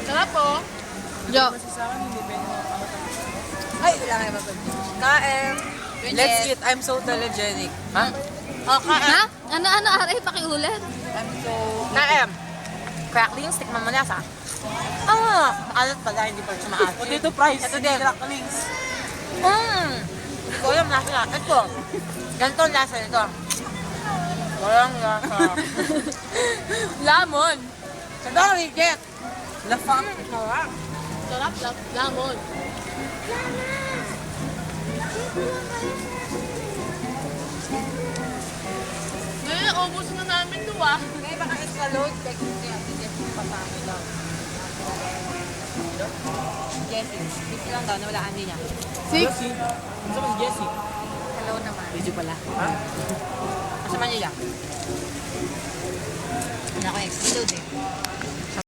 Sarap po. Jo. Ay, wala kayo mapagod. Kaem. Let's eat. I'm so telegenic. Ha? Oh, kaem. Ha? Ano, aray, pakiulit. I'm so... Kaem. Cracklings, tikman mo na sa. Ah, maalat pala, hindi pa siya maalat. Potato fries, Ito hindi din. cracklings. Hindi ko alam lasa. Ito. Ganito ang lasa nito. Walang lasa. Lamon. Sorry, Jet. Lafang. Sarap, lamon. Ngayon, ubus na namin to ah. Ngayon baka extra load. Check mo siya. Jet, papangin daw. Jessie. Jessie lang daw, nawalaan din niya. Jessie. Ano ba si Jessie? Hello naman. Jessie pala. Ha? Sa Manila. Wala ko extra load eh.